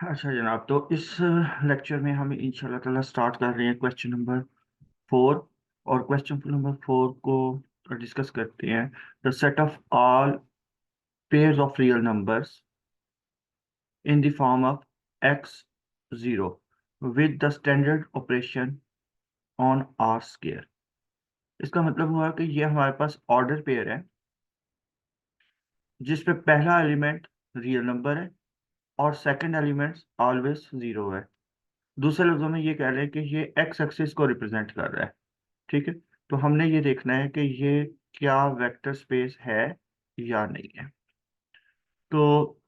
अच्छा जनाब, तो इस लेक्चर में हम इंशाल्लाह ताला स्टार्ट कर रहे हैं क्वेश्चन नंबर 4। और क्वेश्चन नंबर 4 को डिस्कस करते हैं। The set of all pairs of real numbers in the form of x zero with the standard operation on r square. इसका मतलब हुआ कि ये हमारे पास ऑर्डर पेयर है जिसपे पहला एलिमेंट रियल नंबर है और सेकंड एलिमेंट ऑलवेज जीरो है। दूसरे लफ्जों में ये कह रहे हैं कि ये एक्स एक्सिस को रिप्रेजेंट कर रहा है। ठीक है, तो हमने ये देखना है कि ये क्या वेक्टर स्पेस है या नहीं है। तो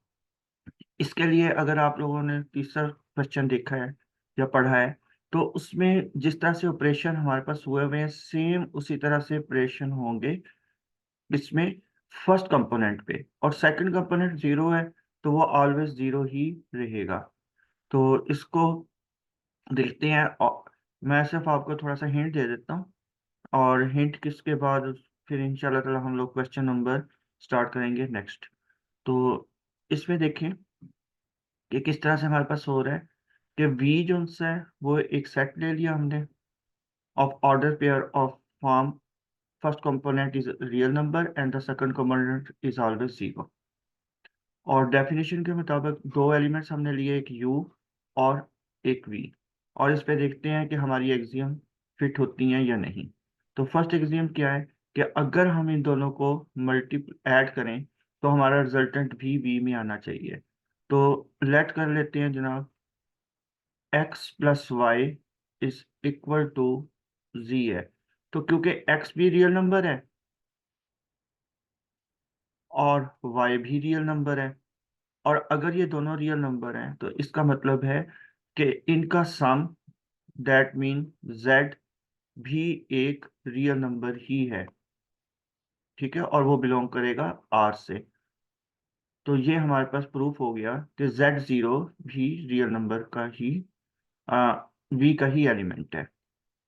इसके लिए अगर आप लोगों ने तीसरा क्वेश्चन देखा है या पढ़ा है, तो उसमें जिस तरह से ऑपरेशन हमारे पास हुए हुए हैं सेम उसी तरह से ऑपरेशन होंगे इसमें फर्स्ट कंपोनेंट पे, और सेकंड कंपोनेंट जीरो है तो वो ऑलवेज जीरो ही रहेगा। तो इसको देखते हैं, और मैं सिर्फ आपको थोड़ा सा हिंट दे देता हूँ, और हिंट किसके बाद फिर इंशाल्लाह ताला हम लोग क्वेश्चन नंबर स्टार्ट करेंगे नेक्स्ट। तो इसमें देखें कि किस तरह से हमारे पास हो रहा है कि वी जो है वो एक सेट ले लिया हमने of order pair of form first component is real number and the second component is always zero. और डेफिनेशन के मुताबिक दो एलिमेंट्स हमने लिए, एक यू और एक वी, और इस पे देखते हैं कि हमारी एक्सियम फिट होती हैं या नहीं। तो फर्स्ट एक्सियम क्या है कि अगर हम इन दोनों को मल्टीपल ऐड करें तो हमारा रिजल्टेंट भी वी में आना चाहिए। तो लेट कर लेते हैं जनाब, x plus y is equal to z है। तो क्योंकि एक्स भी रियल नंबर है और वाई भी रियल नंबर है, और अगर ये दोनों रियल नंबर हैं तो इसका मतलब है कि इनका सम, दैट मीन जेड भी एक रियल नंबर ही है। ठीक है, और वो बिलोंग करेगा आर से। तो ये हमारे पास प्रूफ हो गया कि जेड जीरो भी रियल नंबर का ही वी का ही एलिमेंट है।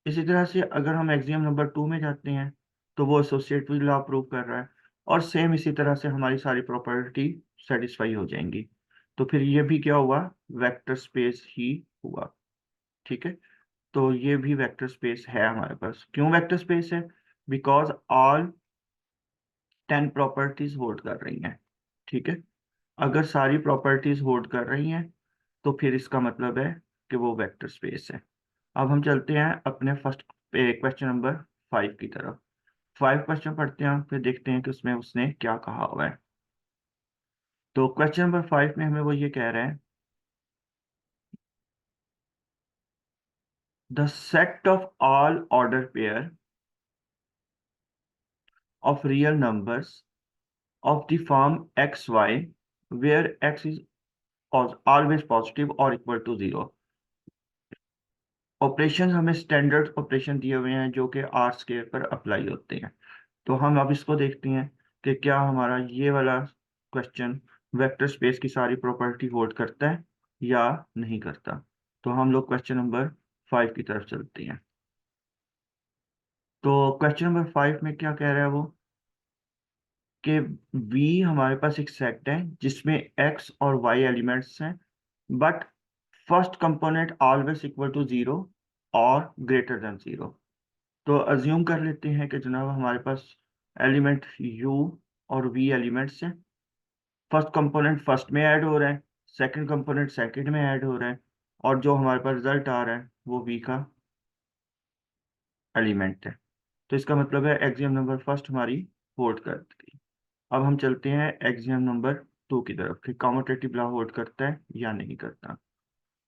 इसी तरह से अगर हम एक्सियम नंबर 2 में जाते हैं तो वो एसोसिएटिव लॉ प्रूव कर रहा है, और सेम इसी तरह से हमारी सारी प्रॉपर्टी सेटिस्फाई हो जाएंगी। तो फिर ये भी क्या हुआ, वेक्टर स्पेस ही हुआ। ठीक है, तो ये भी वेक्टर स्पेस है हमारे पास। क्यों वेक्टर स्पेस है? बिकॉज ऑल 10 प्रॉपर्टीज होल्ड कर रही हैं। ठीक है, अगर सारी प्रॉपर्टीज होल्ड कर रही हैं तो फिर इसका मतलब है कि वो वेक्टर स्पेस है। अब हम चलते हैं अपने फर्स्ट क्वेश्चन नंबर 5 की तरफ। 5 क्वेश्चन पढ़ते हैं, फिर देखते हैं कि उसमें उसने क्या कहा हुआ है। तो क्वेश्चन नंबर 5 में हमें वो ये कह रहा है, the set of all order pair of real numbers of the form x y where x is always positive और इक्वल टू जीरो। ऑपरेशन हमें स्टैंडर्ड ऑपरेशन दिए हुए हैं जो कि आर स्क्वायर पर अप्लाई होते हैं। तो हम अब इसको देखते हैं कि क्या हमारा ये वाला क्वेश्चन वेक्टर स्पेस की सारी प्रॉपर्टी होल्ड करता है या नहीं करता। तो हम लोग क्वेश्चन नंबर 5 की तरफ चलते हैं। तो क्वेश्चन नंबर 5 में क्या कह रहा है वो, कि वी हमारे पास एक सेट है जिसमें एक्स और वाई एलिमेंट्स हैं, but first component always equal to zero और ग्रेटर देन जीरो। तो अज्यूम कर लेते हैं कि जनाब हमारे पास एलिमेंट यू और वी एलिमेंट्स हैं। फर्स्ट कंपोनेंट फर्स्ट में ऐड हो रहा है, सेकंड कंपोनेंट सेकंड में ऐड हो रहा है, और जो हमारे पास रिजल्ट आ रहा है वो वी का एलिमेंट है। तो इसका मतलब है एक्सियम नंबर फर्स्ट हमारी होल्ड करती है। अब हम चलते हैं एक्सियम नंबर 2 की तरफ कि कॉम्यूटेटिव लॉ होल्ड करता है या नहीं करता।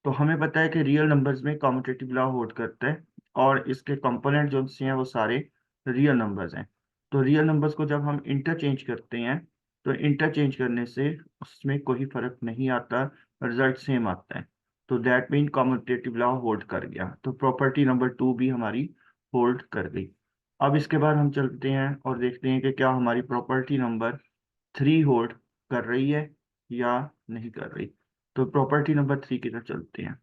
तो हमें पता है कि रियल नंबर्स में कॉम्यूटेटिव लॉ होल्ड करता है, और इसके कंपोनेंट जो से हैं वो सारे रियल नंबर्स हैं। तो रियल नंबर्स को जब हम इंटरचेंज करते हैं तो इंटरचेंज करने से उसमें कोई फर्क नहीं आता, रिजल्ट सेम आता है। तो that mean commutative law hold कर गया, तो प्रॉपर्टी नंबर 2 भी हमारी होल्ड कर गई। अब इसके बाद हम चलते हैं और देखते हैं कि क्या हमारी प्रॉपर्टी नंबर 3 होल्ड कर रही है या नहीं कर रही। तो प्रॉपर्टी नंबर 3 की तरफ चलते हैं।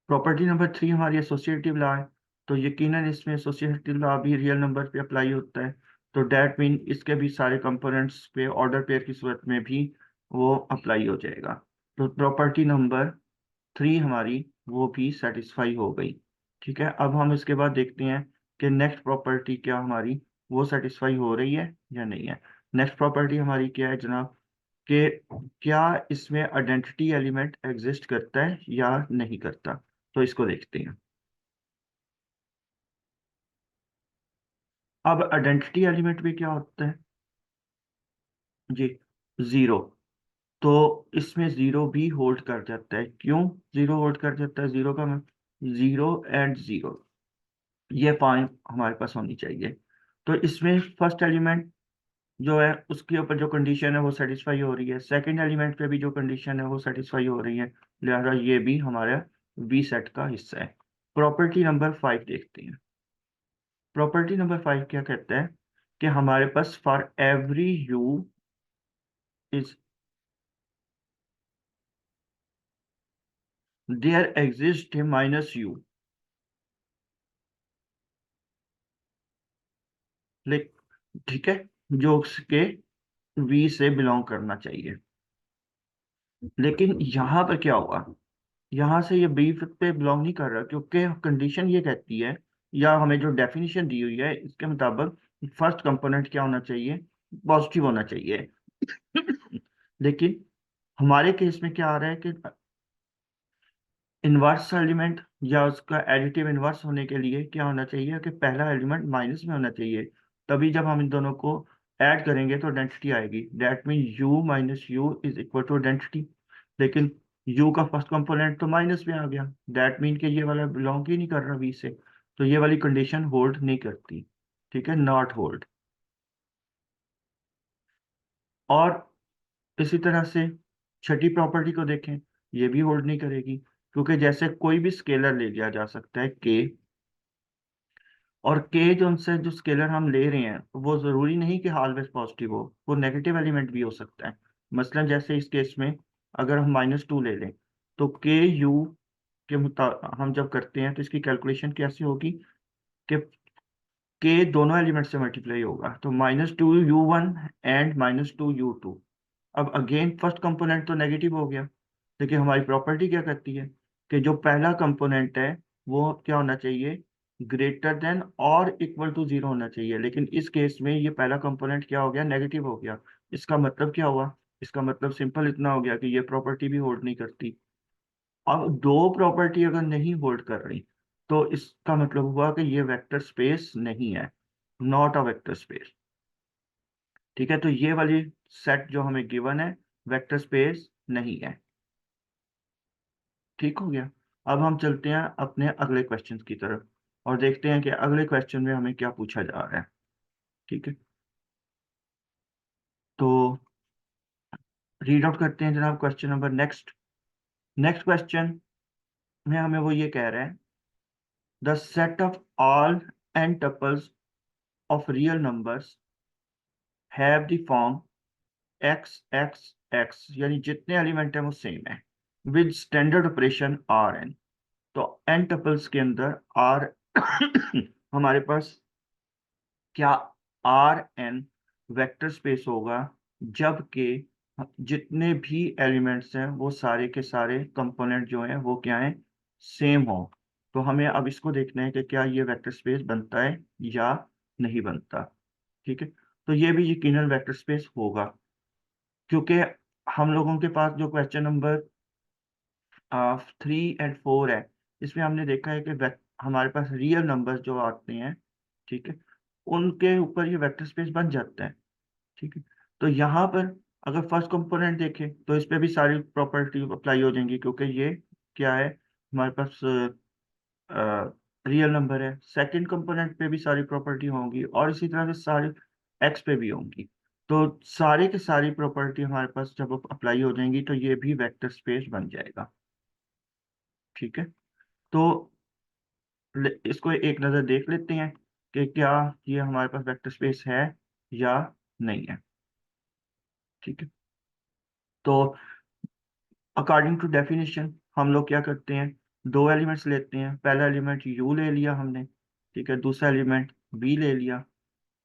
प्रॉपर्टी नंबर 3 हमारी एसोसिएटिव लॉ है, तो यकीनन इसमें एसोसिएटिव लॉ भी रियल नंबर पे अप्लाई होता है। तो डैट मीन इसके भी सारे कंपोनेंट्स पे ऑर्डर पेयर की सूरत में भी वो अप्लाई हो जाएगा। तो प्रॉपर्टी नंबर 3 हमारी वो भी सेटिस्फाई हो गई। ठीक है, अब हम इसके बाद देखते हैं कि नेक्स्ट प्रॉपर्टी क्या हमारी वो सेटिस्फाई हो रही है या नहीं है। नेक्स्ट प्रॉपर्टी हमारी क्या है जनाब, कि क्या इसमें आइडेंटिटी एलिमेंट एग्जिस्ट करता है या नहीं करता। तो इसको देखते हैं। अब आइडेंटिटी एलिमेंट में क्या होता है जी, जीरो। तो इसमें जीरो भी होल्ड कर जाता है। क्यों जीरो होल्ड कर जाता है? जीरो का मतलब जीरो एंड जीरो, ये पॉइंट हमारे पास होनी चाहिए। तो इसमें फर्स्ट एलिमेंट जो है उसके ऊपर जो कंडीशन है वो सेटिस्फाई हो रही है, सेकंड एलिमेंट पे भी जो कंडीशन है वो सेटिस्फाई हो रही है, लिहाजा ये भी हमारा वी सेट का हिस्सा है। प्रॉपर्टी नंबर 5 देखते हैं। प्रॉपर्टी नंबर 5 क्या कहता है कि हमारे पास for every u is there exist a minus u, like, ठीक है, जो उसके वी से बिलोंग करना चाहिए। लेकिन यहाँ पर क्या होगा, यहाँ से ये बी पे बिलोंग नहीं कर रहा, क्योंकि कंडीशन ये कहती है या हमें जो डेफिनेशन दी हुई है इसके मुताबिक फर्स्ट कंपोनेंट क्या होना चाहिए, पॉजिटिव होना चाहिए। लेकिन हमारे केस में क्या आ रहा है कि इन्वर्स एलिमेंट या उसका एडिटिव इन्वर्स होने के लिए क्या होना चाहिए कि पहला एलिमेंट माइनस में होना चाहिए। तभी जब हम इन दोनों को ऐड करेंगे तो डेंसिटी आएगी। That mean u minus u is equal to density. लेकिन यू का फर्स्ट कंपोनेंट तो माइनस में आ गया, दैट मीन कि ये वाला बिलोंग ही नहीं कर रहा वी से, तो ये वाली कंडीशन होल्ड नहीं करती। ठीक है, नॉट होल्ड। और इसी तरह से छठी प्रॉपर्टी को देखें, ये भी होल्ड नहीं करेगी, क्योंकि जैसे कोई भी स्केलर ले लिया जा सकता है के, और के जो उनसे जो स्केलर हम ले रहे हैं वो जरूरी नहीं कि ऑलवेज पॉजिटिव हो, वो नेगेटिव एलिमेंट भी हो सकता है। मसलन जैसे इस केस में अगर हम -2 ले लें, तो के यू के मुता हम जब करते हैं तो इसकी कैलकुलेशन कैसे होगी कि के दोनों एलिमेंट से मल्टीप्लाई होगा, तो -2u1 एंड -2u2। अब अगेन फर्स्ट कंपोनेंट तो नेगेटिव हो गया, लेकिन हमारी प्रॉपर्टी क्या कहती है कि जो पहला कंपोनेंट है वो क्या होना चाहिए, ग्रेटर देन और इक्वल टू जीरो होना चाहिए। लेकिन इस केस में ये पहला कंपोनेंट क्या हो गया, नेगेटिव हो गया। इसका मतलब क्या हुआ, इसका मतलब सिंपल इतना हो गया कि ये प्रॉपर्टी भी होल्ड नहीं करती। अब दो प्रॉपर्टी अगर नहीं होल्ड कर रही तो इसका मतलब हुआ कि ये वेक्टर स्पेस नहीं है, नॉट अ वेक्टर स्पेस। ठीक है, तो ये वाली सेट जो हमें गिवन है वेक्टर स्पेस नहीं है। ठीक हो गया। अब हम चलते हैं अपने अगले क्वेश्चन की तरफ और देखते हैं कि अगले क्वेश्चन में हमें क्या पूछा जा रहा है। ठीक है, तो रीड आउट करते हैं जनाब question number next. Next question में हमें वो ये कह रहा है, the set of all n tuples of real numbers have the form x x x, यानी जितने एलिमेंट हैं वो सेम है, with standard operation r n. तो एन टपल्स के अंदर आर हमारे पास क्या आर एन वेक्टर स्पेस होगा, जबकि जितने भी एलिमेंट्स हैं वो सारे के सारे कंपोनेंट जो हैं वो क्या हैं, सेम हो। तो हमें अब इसको देखना है कि क्या ये वेक्टर स्पेस बनता है या नहीं बनता। ठीक है, तो ये भी यकीनन वेक्टर स्पेस होगा, क्योंकि हम लोगों के पास जो क्वेश्चन नंबर 3 और 4 है, इसमें हमने देखा है कि हमारे पास रियल नंबर्स जो आते हैं, ठीक है, उनके ऊपर ये वेक्टर स्पेस बन जाता है। ठीक है, तो यहाँ पर अगर फर्स्ट कंपोनेंट देखें तो इस पे भी सारी प्रॉपर्टी अप्लाई हो जाएंगी, क्योंकि ये क्या है, हमारे पास रियल नंबर है। सेकंड कंपोनेंट पे भी सारी प्रॉपर्टी होंगी और इसी तरह से सारी एक्स पे भी होंगी। तो सारे के सारी प्रॉपर्टी हमारे पास जब अप्लाई हो जाएंगी तो ये भी वेक्टर स्पेस बन जाएगा। ठीक है, तो इसको एक नज़र देख लेते हैं कि क्या ये हमारे पास वेक्टर स्पेस है या नहीं है। ठीक है, तो अकॉर्डिंग टू डेफिनेशन हम लोग क्या करते हैं, दो एलिमेंट्स लेते हैं। पहला एलिमेंट यू ले लिया हमने, ठीक है, दूसरा एलिमेंट बी ले लिया,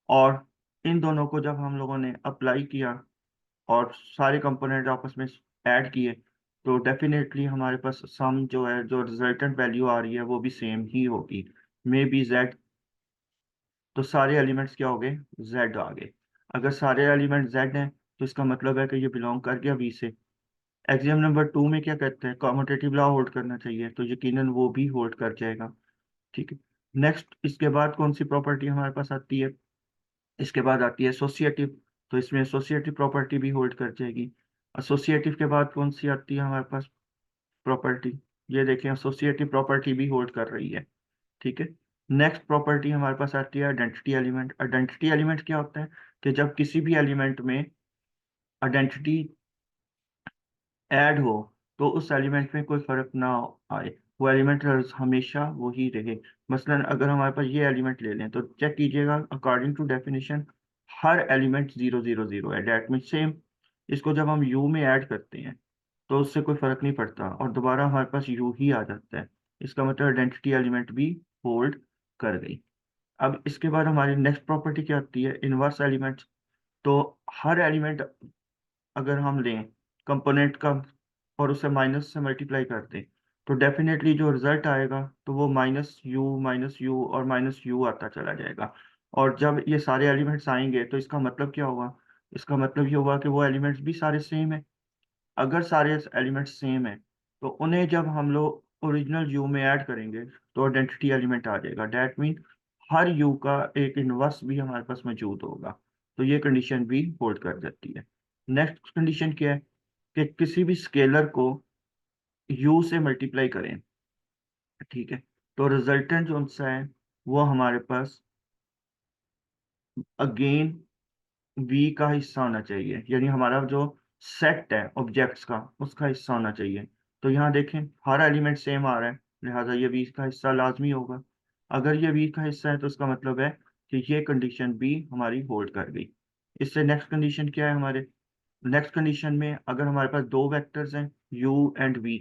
और इन दोनों को जब हम लोगों ने अप्लाई किया और सारे कंपोनेंट आपस में ऐड किए, तो डेफिनेटली हमारे पास सम जो है, जो रिजल्टेंट वैल्यू आ रही है वो भी सेम ही होगी, मे बी जेड। तो सारे एलिमेंट्स क्या हो गए, जेड आ गए। अगर सारे एलिमेंट जेड हैं तो इसका मतलब है कि ये बिलोंग कर गया वी से। एग्जाम नंबर 2 में क्या कहते हैं, कॉम्यूटेटिव लॉ होल्ड करना चाहिए, तो यकीनन वो भी होल्ड कर जाएगा। ठीक है। नेक्स्ट इसके बाद कौन सी प्रॉपर्टी हमारे पास आती है, इसके बाद आती है एसोसिएटिव। तो इसमें एसोसिएटिव प्रॉपर्टी भी होल्ड कर जाएगी। एसोसिएटिव के बाद कौन सी आती है हमारे पास प्रॉपर्टी, ये देखें एसोसिएटिव प्रॉपर्टी भी होल्ड कर रही है। ठीक है। नेक्स्ट प्रॉपर्टी हमारे पास आती है आइडेंटिटी एलिमेंट। आइडेंटिटी एलिमेंट क्या होता है कि जब किसी भी एलिमेंट में आइडेंटिटी ऐड हो तो उस एलिमेंट में कोई फर्क ना आए, वो एलिमेंट हमेशा वही रहे। मसलन अगर हमारे पास ये एलिमेंट ले लें तो चेक कीजिएगा, अकॉर्डिंग टू डेफिनेशन हर एलिमेंट 0 0 0 है, डेट मीन सेम। इसको जब हम यू में ऐड करते हैं तो उससे कोई फर्क नहीं पड़ता और दोबारा हमारे पास यू ही आ जाता है। इसका मतलब आइडेंटिटी एलिमेंट भी होल्ड कर गई। अब इसके बाद हमारी नेक्स्ट प्रॉपर्टी क्या आती है, इनवर्स एलिमेंट। तो हर एलिमेंट अगर हम लें कंपोनेंट का और उसे माइनस से मल्टीप्लाई कर दें तो डेफिनेटली जो रिजल्ट आएगा तो वो माइनस यू और माइनस यू आता चला जाएगा। और जब ये सारे एलिमेंट्स आएंगे तो इसका मतलब क्या होगा, इसका मतलब ये होगा कि वो एलिमेंट्स भी सारे सेम है। अगर सारे एलिमेंट्स सेम है तो उन्हें जब हम लोग ओरिजिनल यू में ऐड करेंगे तो आइडेंटिटी एलिमेंट आ जाएगा, डेट मीन हर यू का एक इनवर्स भी हमारे पास मौजूद होगा। तो ये कंडीशन भी होल्ड कर जाती है। नेक्स्ट कंडीशन क्या है कि किसी भी स्केलर को यू से मल्टीप्लाई करें। ठीक है। तो रिजल्टेंट जो सा है वो हमारे पास अगेन वी का हिस्सा होना चाहिए, यानी हमारा जो सेट है ऑब्जेक्ट्स का उसका हिस्सा होना चाहिए। तो यहाँ देखें हर एलिमेंट सेम आ रहा है, लिहाजा ये वी का हिस्सा लाजमी होगा। अगर ये वी का हिस्सा है तो इसका मतलब है कि ये कंडीशन भी हमारी होल्ड कर गई। इससे नेक्स्ट कंडीशन क्या है हमारे, नेक्स्ट कंडीशन में अगर हमारे पास दो वेक्टर्स हैं u एंड v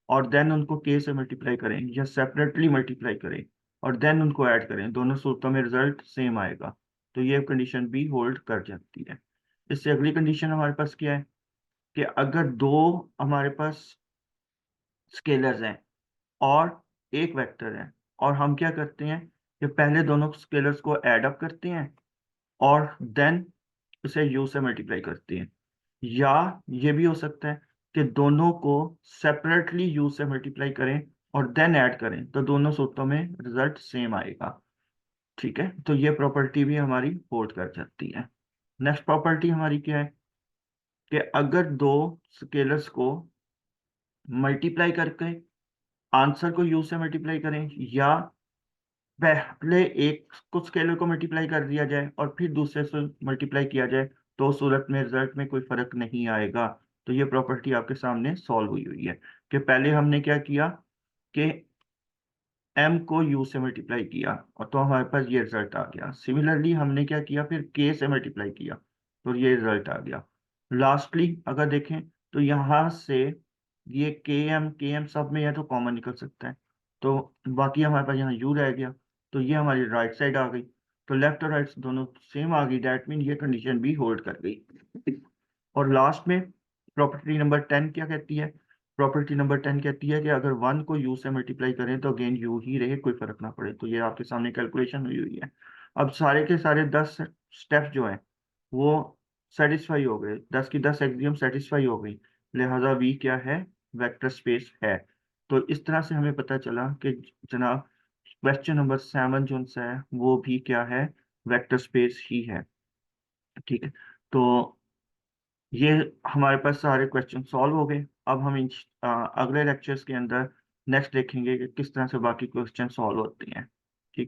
और देन उनको k से मल्टीप्लाई करें या सेपरेटली मल्टीप्लाई करें और देन उनको ऐड करें, दोनों सूरतों में रिजल्ट सेम आएगा। तो ये कंडीशन भी होल्ड कर जाती है। इससे अगली कंडीशन हमारे पास क्या है कि अगर दो हमारे पास स्केलर्स हैं और एक वेक्टर है और हम क्या करते हैं कि पहले दोनों स्केलर्स को ऐड अप करते हैं और देन उसे u से मल्टीप्लाई करते हैं, या ये भी हो सकता है कि दोनों को सेपरेटली यू से मल्टीप्लाई करें और देन ऐड करें, तो दोनों सूत्रों में रिजल्ट सेम आएगा। ठीक है। तो ये प्रॉपर्टी भी हमारी होल्ड कर जाती है। नेक्स्ट प्रॉपर्टी हमारी क्या है कि अगर दो स्केलर्स को मल्टीप्लाई करके आंसर को यू से मल्टीप्लाई करें या पहले एक कुछ स्केलर को मल्टीप्लाई कर दिया जाए और फिर दूसरे से मल्टीप्लाई किया जाए, तो उस सूरत में रिजल्ट में कोई फर्क नहीं आएगा। तो ये प्रॉपर्टी आपके सामने सॉल्व हुई हुई है कि पहले हमने क्या किया कि m को u से मल्टीप्लाई किया और तो हमारे पास ये रिजल्ट आ गया। सिमिलरली हमने क्या किया, फिर k से मल्टीप्लाई किया तो ये रिजल्ट आ गया। लास्टली अगर देखें तो यहाँ से ये km सब में है तो कॉमन निकल सकता है, तो बाकी हमारे पास यहाँ u रह गया। तो ये हमारी राइट साइड आ गई, तो लेफ्ट और राइट दोनों सेम आ गई, डैट मीन ये कंडीशन भी होल्ड कर गई। और लास्ट में प्रॉपर्टी नंबर 10 क्या कहती है, प्रॉपर्टी नंबर 10 कहती है कि अगर 1 को u से मल्टीप्लाई करें तो अगेन u ही रहे, कोई फर्क ना पड़े। तो ये आपके सामने कैलकुलेशन हुई हुई है। अब सारे के सारे 10 स्टेप्स जो हैं वो सेटिस्फाई हो गए, 10 की 10 एक्सियम सेटिस्फाई हो गई, लिहाजा v क्या है, वेक्टर स्पेस है। तो इस तरह से हमें पता चला कि जनाब क्वेश्चन नंबर 7 जो सा है वो भी क्या है, वेक्टर स्पेस ही है। ठीक है। तो ये हमारे पास सारे क्वेश्चन सॉल्व हो गए। अब हम अगले लेक्चर्स के अंदर नेक्स्ट देखेंगे कि किस तरह से बाकी क्वेश्चन सॉल्व होते हैं।